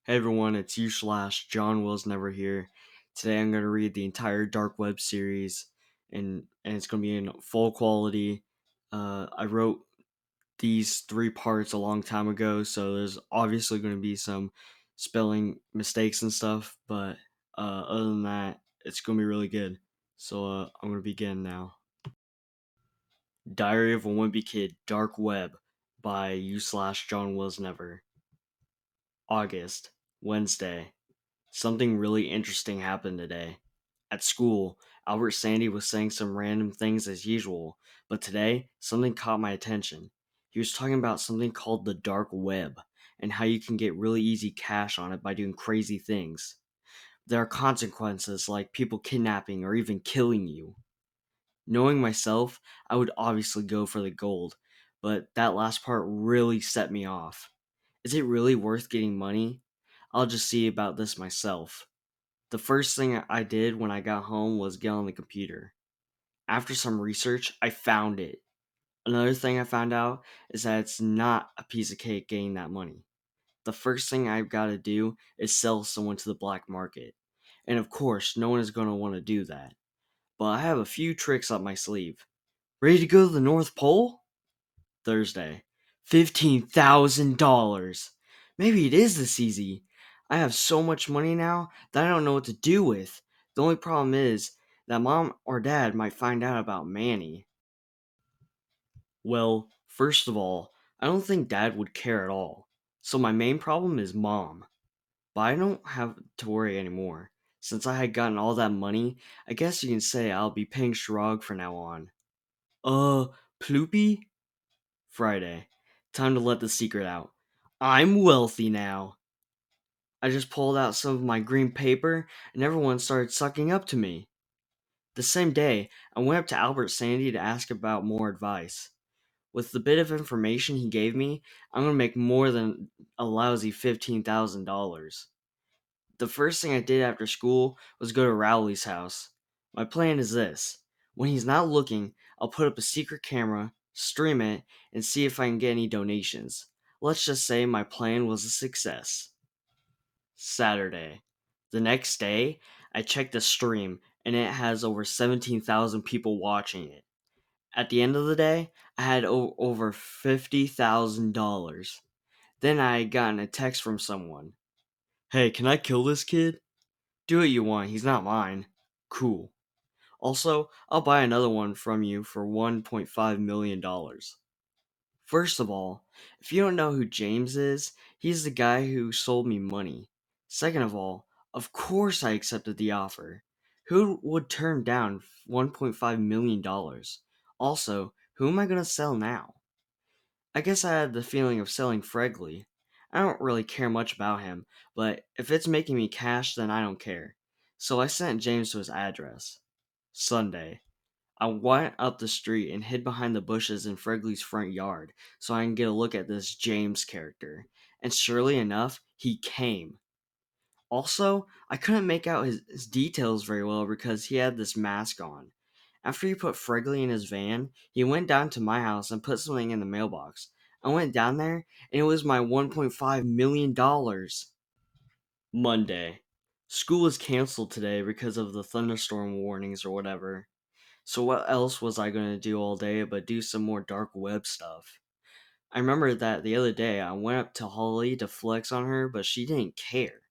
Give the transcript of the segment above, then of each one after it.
Hey everyone, it's you slash Johnwasnever here. Today I'm going to read the entire Dark Web series, and it's going to be in full quality. I wrote these three parts a long time ago, so there's obviously going to be some spelling mistakes and stuff, but other than that, it's going to be really good. So I'm going to begin now. Diary of a Wimpy Kid, Dark Web by you slash Johnwasnever. August, Wednesday. Something really interesting happened today. At school, Albert Sandy was saying some random things as usual, but today, something caught my attention. He was talking about something called the dark web, and how you can get really easy cash on it by doing crazy things. There are consequences like people kidnapping or even killing you. Knowing myself, I would obviously go for the gold, but that last part really set me off. Is it really worth getting money? I'll just see about this myself. The first thing I did when I got home was get on the computer. After some research, I found it. Another thing I found out is that it's not a piece of cake getting that money. The first thing I've got to do is sell someone to the black market. And of course, no one is going to want to do that. But I have a few tricks up my sleeve. Ready to go to the North Pole? Thursday. $15,000. Maybe it is this easy. I have so much money now that I don't know what to do with. The only problem is that mom or dad might find out about Manny. Well, first of all, I don't think dad would care at all. So my main problem is mom. But I don't have to worry anymore. Since I had gotten all that money, I guess you can say I'll be paying Shrog from now on. Uh, Ploopy? Friday. Time to let the secret out. I'm wealthy now. I just pulled out some of my green paper and everyone started sucking up to me. The same day, I went up to Albert Sandy to ask about more advice. With the bit of information he gave me, I'm going to make more than a lousy $15,000. The first thing I did after school was go to Rowley's house. My plan is this: when he's not looking, I'll put up a secret camera, stream it, and see if I can get any donations. Let's just say my plan was a success. Saturday. The next day, I checked the stream and it has over 17,000 people watching it. At the end of the day, I had over $50,000. Then I had gotten a text from someone. Hey, can I kill this kid? Do what you want, he's not mine. Cool. Also, I'll buy another one from you for $1.5 million. First of all, if you don't know who James is, he's the guy who sold me money. Second of all, of course I accepted the offer. Who would turn down $1.5 million? Also, who am I going to sell now? I guess I had the feeling of selling Fregley. I don't really care much about him, but if it's making me cash, then I don't care. So I sent James to his address. Sunday. I went up the street and hid behind the bushes in Fregley's front yard so I can get a look at this James character. And surely enough, he came. Also, I couldn't make out his details very well because he had this mask on. After he put Fregley in his van, he went down to my house and put something in the mailbox. I went down there and it was my $1.5 million. Monday. School was canceled today because of the thunderstorm warnings or whatever. So what else was I going to do all day but do some more dark web stuff? I remember that the other day I went up to Holly to flex on her, but she didn't care.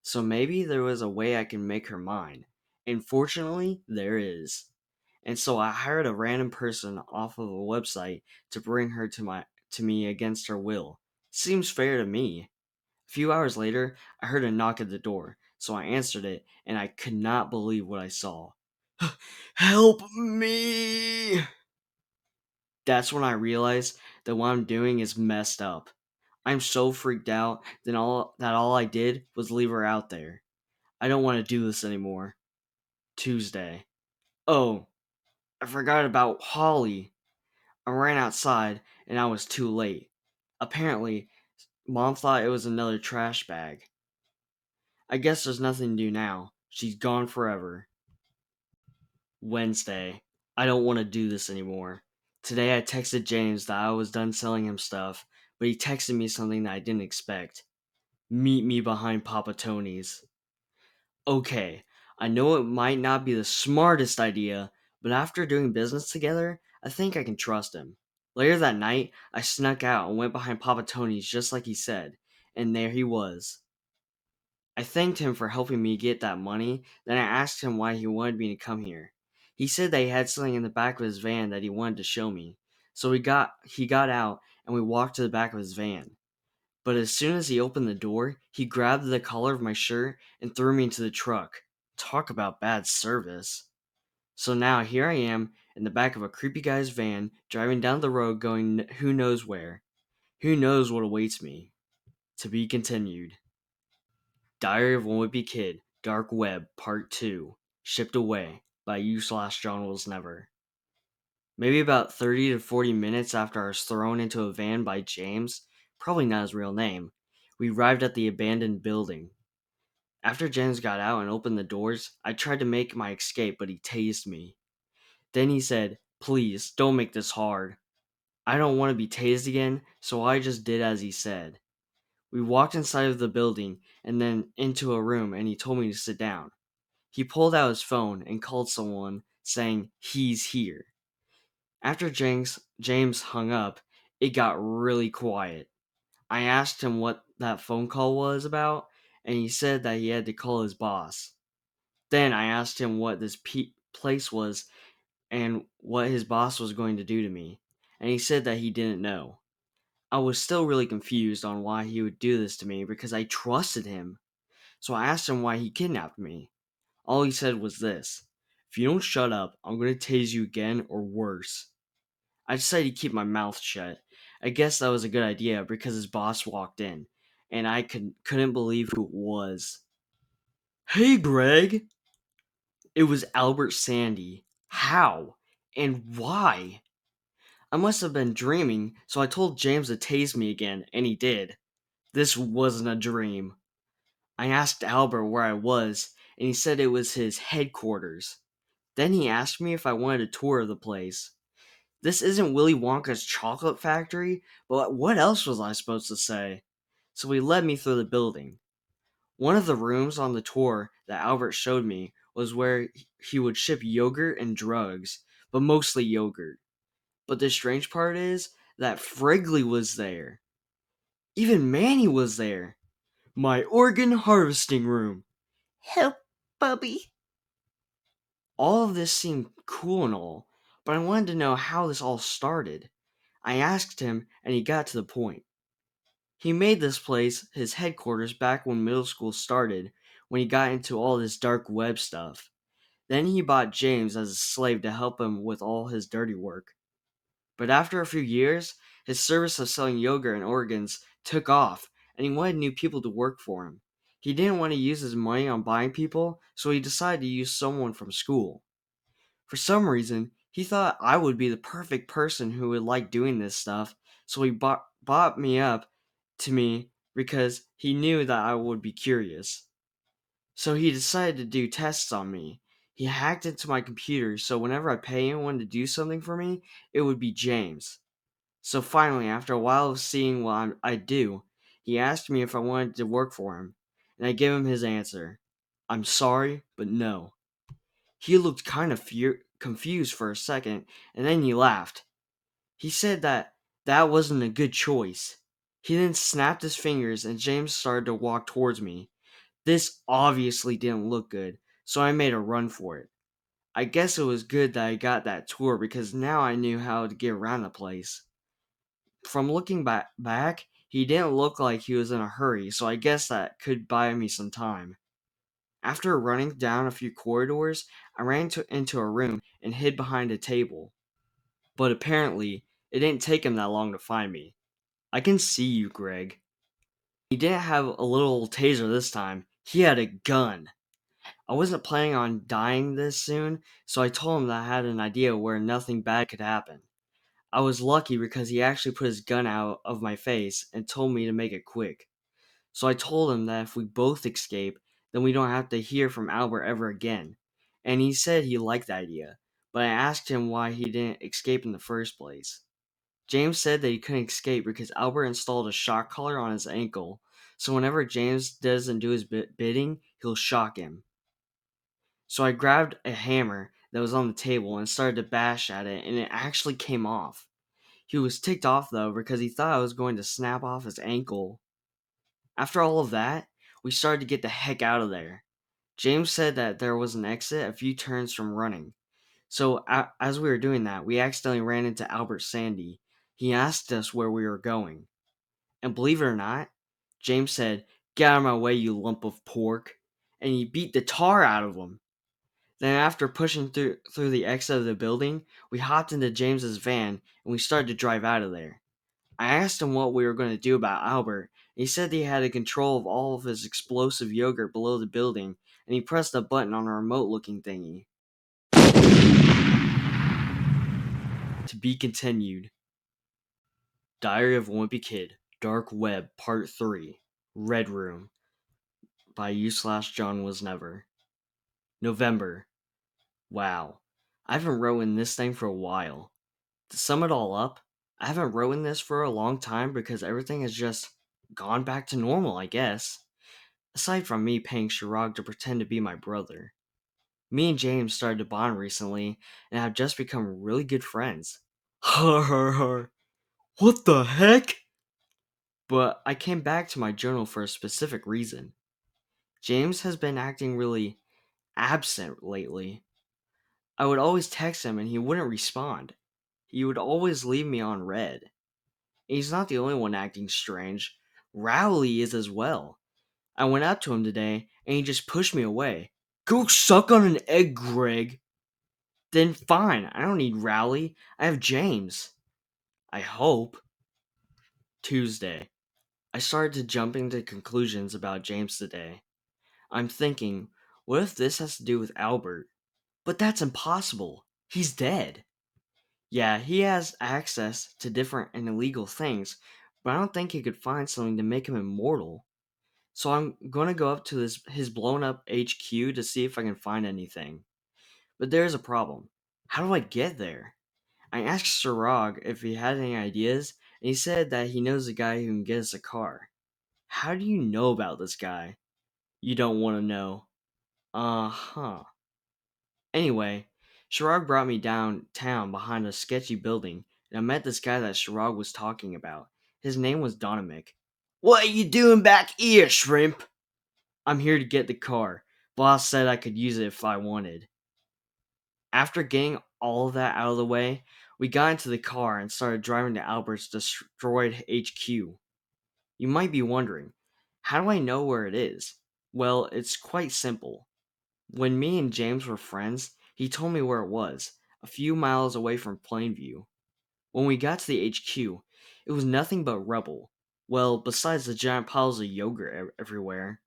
So maybe there was a way I can make her mine. And fortunately, there is. And so I hired a random person off of a website to bring her to me against her will. Seems fair to me. A few hours later, I heard a knock at the door, so I answered it, and I could not believe what I saw. Help me! That's when I realized that what I'm doing is messed up. I'm so freaked out that all I did was leave her out there. I don't want to do this anymore. Tuesday. Oh, I forgot about Holly. I ran outside and I was too late. Apparently, Mom thought it was another trash bag. I guess there's nothing to do now. She's gone forever. Wednesday. I don't want to do this anymore. Today I texted James that I was done selling him stuff, but he texted me something that I didn't expect. Meet me behind Papa Tony's. Okay, I know it might not be the smartest idea, but after doing business together, I think I can trust him. Later that night, I snuck out and went behind Papa Tony's just like he said, and there he was. I thanked him for helping me get that money, then I asked him why he wanted me to come here. He said that he had something in the back of his van that he wanted to show me. So he got out and we walked to the back of his van. But as soon as he opened the door, he grabbed the collar of my shirt and threw me into the truck. Talk about bad service. So now here I am in the back of a creepy guy's van, driving down the road going who knows where. Who knows what awaits me. To be continued. Diary of a Wimpy Kid, Dark Web, Part 2. Shipped Away by you/Johnwasnever. Maybe about 30 to 40 minutes after I was thrown into a van by James, probably not his real name, we arrived at the abandoned building. After James got out and opened the doors, I tried to make my escape, but he tased me. Then he said, "Please, don't make this hard." I don't want to be tased again, so I just did as he said. We walked inside of the building and then into a room, and he told me to sit down. He pulled out his phone and called someone, saying, "He's here." After James hung up, it got really quiet. I asked him what that phone call was about, and he said that he had to call his boss. Then I asked him what this place was and what his boss was going to do to me, and he said that he didn't know. I was still really confused on why he would do this to me because I trusted him. So I asked him why he kidnapped me. All he said was this: "If you don't shut up, I'm going to tase you again or worse." I decided to keep my mouth shut. I guess that was a good idea because his boss walked in, and I couldn't believe who it was. "Hey, Greg!" It was Albert Sandy. How? And why? I must have been dreaming, so I told James to tase me again, and he did. This wasn't a dream. I asked Albert where I was, and he said it was his headquarters. Then he asked me if I wanted a tour of the place. This isn't Willy Wonka's chocolate factory, but what else was I supposed to say? So he led me through the building. One of the rooms on the tour that Albert showed me was where he would ship yogurt and drugs, but mostly yogurt. But the strange part is that Frigley was there. Even Manny was there. My organ harvesting room. Help, Bubby. All of this seemed cool and all, but I wanted to know how this all started. I asked him, and he got to the point. He made this place his headquarters back when middle school started, when he got into all this dark web stuff. Then he bought James as a slave to help him with all his dirty work. But after a few years, his service of selling yogurt and organs took off, and he wanted new people to work for him. He didn't want to use his money on buying people, so he decided to use someone from school. For some reason, he thought I would be the perfect person who would like doing this stuff, so he bought me up to me because he knew that I would be curious. So he decided to do tests on me. He hacked into my computer so whenever I pay anyone to do something for me, it would be James. So finally, after a while of seeing what I'd do, he asked me if I wanted to work for him, and I gave him his answer. "I'm sorry, but no." He looked kind of confused for a second, and then he laughed. He said that that wasn't a good choice. He then snapped his fingers, and James started to walk towards me. This obviously didn't look good, so I made a run for it. I guess it was good that I got that tour because now I knew how to get around the place. From looking back, he didn't look like he was in a hurry, so I guess that could buy me some time. After running down a few corridors, I ran into a room and hid behind a table. But apparently, it didn't take him that long to find me. "I can see you, Greg." He didn't have a little taser this time, he had a gun. I wasn't planning on dying this soon, so I told him that I had an idea where nothing bad could happen. I was lucky because he actually put his gun out of my face and told me to make it quick. So I told him that if we both escape, then we don't have to hear from Albert ever again. And he said he liked the idea, but I asked him why he didn't escape in the first place. James said that he couldn't escape because Albert installed a shock collar on his ankle, So whenever James doesn't do his bidding, he'll shock him. So I grabbed a hammer that was on the table and started to bash at it, and it actually came off. He was ticked off though because he thought I was going to snap off his ankle. After all of that, we started to get the heck out of there. James said that there was an exit a few turns from running. So as we were doing that, we accidentally ran into Albert Sandy. He asked us where we were going. And believe it or not, James said, "Get out of my way, you lump of pork." And he beat the tar out of him. Then after pushing through the exit of the building, we hopped into James's van and we started to drive out of there. I asked him what we were going to do about Albert, and he said he had a control of all of his explosive yogurt below the building, and he pressed a button on a remote-looking thingy. To be continued. Diary of a Wimpy Kid, Dark Web, Part 3, Red Room, by u/Johnwasnever. November. Wow. I haven't written this thing for a while. To sum it all up, I haven't written this for a long time because everything has just gone back to normal, I guess. Aside from me paying Chirag to pretend to be my brother. Me and James started to bond recently and have just become really good friends. Har har har. What the heck? But I came back to my journal for a specific reason. James has been acting really absent lately. I would always text him and he wouldn't respond. He would always leave me on red. He's not the only one acting strange. Rowley is as well. I went up to him today and he just pushed me away. Go suck on an egg, Greg. Then fine, I don't need Rowley. I have James. I hope. Tuesday. I started to jump into conclusions about James today. I'm thinking, what if this has to do with Albert? But that's impossible. He's dead. Yeah, he has access to different and illegal things, but I don't think he could find something to make him immortal. So I'm gonna go up to his blown up HQ to see if I can find anything. But there's a problem. How do I get there? I asked Sirag if he had any ideas, and he said that he knows a guy who can get us a car. How do you know about this guy? You don't want to know. Uh-huh. Anyway, Sirag brought me downtown behind a sketchy building, and I met this guy that Sirag was talking about. His name was Donamick. What are you doing back here, shrimp? I'm here to get the car. Boss said I could use it if I wanted. After getting all of that out of the way, we got into the car and started driving to Albert's destroyed HQ. You might be wondering, how do I know where it is? Well, it's quite simple. When me and James were friends, he told me where it was, a few miles away from Plainview. When we got to the HQ, it was nothing but rubble. Well, besides the giant piles of yogurt everywhere.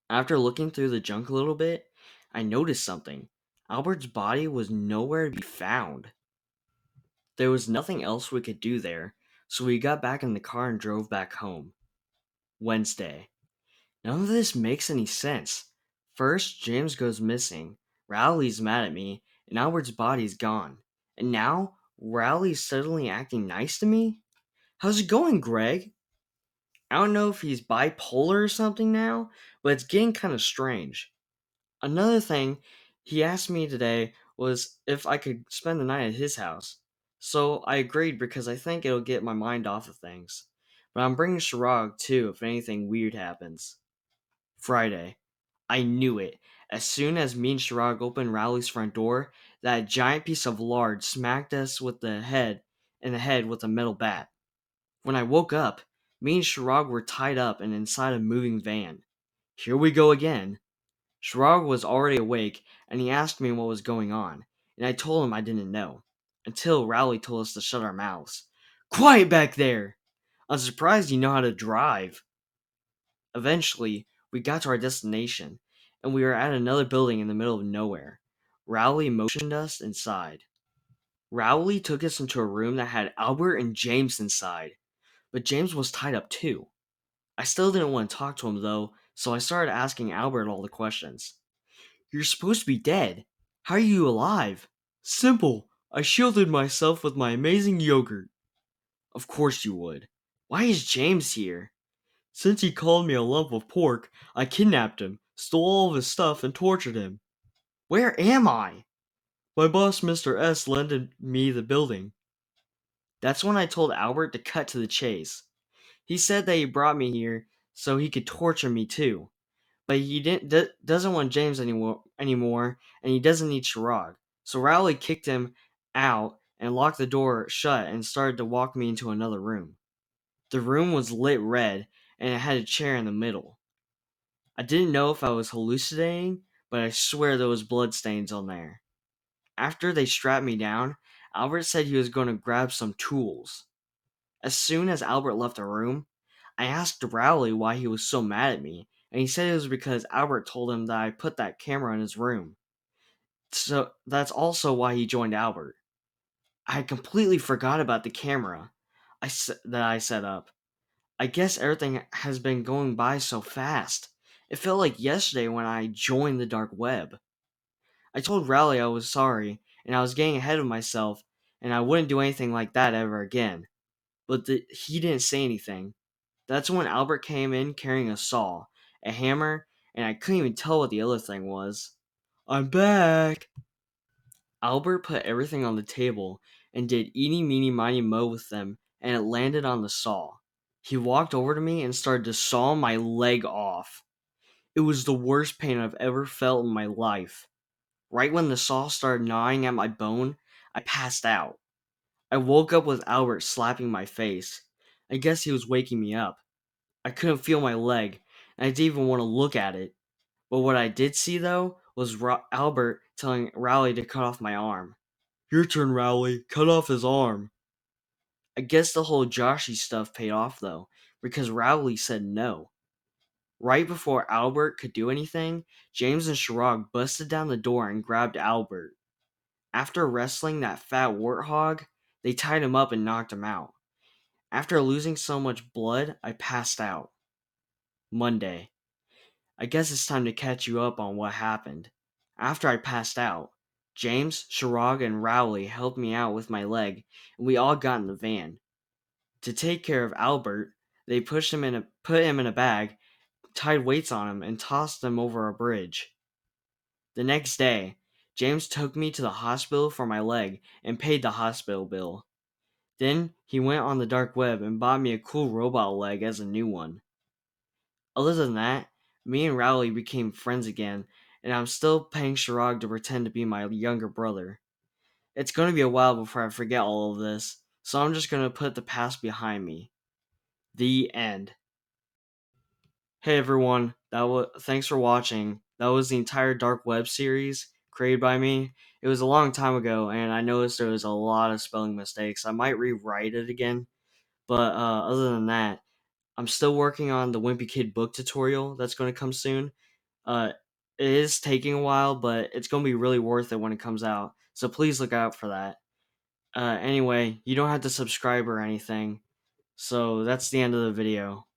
After looking through the junk a little bit, I noticed something. Albert's body was nowhere to be found. There was nothing else we could do there, so we got back in the car and drove back home. Wednesday. None of this makes any sense. First, James goes missing. Rowley's mad at me, and Albert's body's gone. And now, Rowley's suddenly acting nice to me? How's it going, Greg? I don't know if he's bipolar or something now, but it's getting kind of strange. Another thing he asked me today was if I could spend the night at his house. So I agreed because I think it'll get my mind off of things. But I'm bringing Chirag too if anything weird happens. Friday. I knew it. As soon as me and Chirag opened Rowley's front door, that giant piece of lard smacked us in the head with a metal bat. When I woke up, me and Chirag were tied up and inside a moving van. Here we go again. Chirag was already awake, and he asked me what was going on, and I told him I didn't know. Until Rowley told us to shut our mouths. Quiet back there! I'm surprised you know how to drive. Eventually, we got to our destination, and we were at another building in the middle of nowhere. Rowley motioned us inside. Rowley took us into a room that had Albert and James inside, but James was tied up too. I still didn't want to talk to him though, so I started asking Albert all the questions. You're supposed to be dead. How are you alive? Simple. I shielded myself with my amazing yogurt. Of course you would. Why is James here? Since he called me a lump of pork, I kidnapped him, stole all of his stuff, and tortured him. Where am I? My boss, Mr. S, lended me the building. That's when I told Albert to cut to the chase. He said that he brought me here so he could torture me too. But he doesn't want James anymore, and he doesn't need Chirag. So Rowley kicked him out and locked the door shut and started to walk me into another room. The room was lit red, and it had a chair in the middle. I didn't know if I was hallucinating, but I swear there was bloodstains on there. After they strapped me down, Albert said he was going to grab some tools. As soon as Albert left the room, I asked Rowley why he was so mad at me, and he said it was because Albert told him that I put that camera in his room. So that's also why he joined Albert. I had completely forgot about the camera that I set up. I guess everything has been going by so fast. It felt like yesterday when I joined the dark web. I told Rowley I was sorry, and I was getting ahead of myself, and I wouldn't do anything like that ever again. But he didn't say anything. That's when Albert came in carrying a saw, a hammer, and I couldn't even tell what the other thing was. I'm back! Albert put everything on the table and did eeny meeny miny mo with them, and it landed on the saw. He walked over to me and started to saw my leg off. It was the worst pain I've ever felt in my life. Right when the saw started gnawing at my bone, I passed out. I woke up with Albert slapping my face. I guess he was waking me up. I couldn't feel my leg, and I didn't even want to look at it. But what I did see, though, was Albert telling Rowley to cut off my arm. Your turn, Rowley. Cut off his arm. I guess the whole Joshy stuff paid off, though, because Rowley said no. Right before Albert could do anything, James and Chirag busted down the door and grabbed Albert. After wrestling that fat warthog, they tied him up and knocked him out. After losing so much blood, I passed out. Monday. I guess it's time to catch you up on what happened. After I passed out, James, Chirag, and Rowley helped me out with my leg, and we all got in the van. To take care of Albert, they put him in a bag, tied weights on him, and tossed him over a bridge. The next day, James took me to the hospital for my leg and paid the hospital bill. Then he went on the dark web and bought me a cool robot leg as a new one. Other than that, me and Rowley became friends again, and I'm still paying Chirag to pretend to be my younger brother. It's going to be a while before I forget all of this, so I'm just going to put the past behind me. The end. Hey everyone, thanks for watching. That was the entire dark web series created by me. It was a long time ago, and I noticed there was a lot of spelling mistakes. I might rewrite it again, but other than that, I'm still working on the Wimpy Kid book tutorial that's going to come soon. Uh, it is taking a while, but it's going to be really worth it when it comes out. So please look out for that. Anyway, you don't have to subscribe or anything. So that's the end of the video.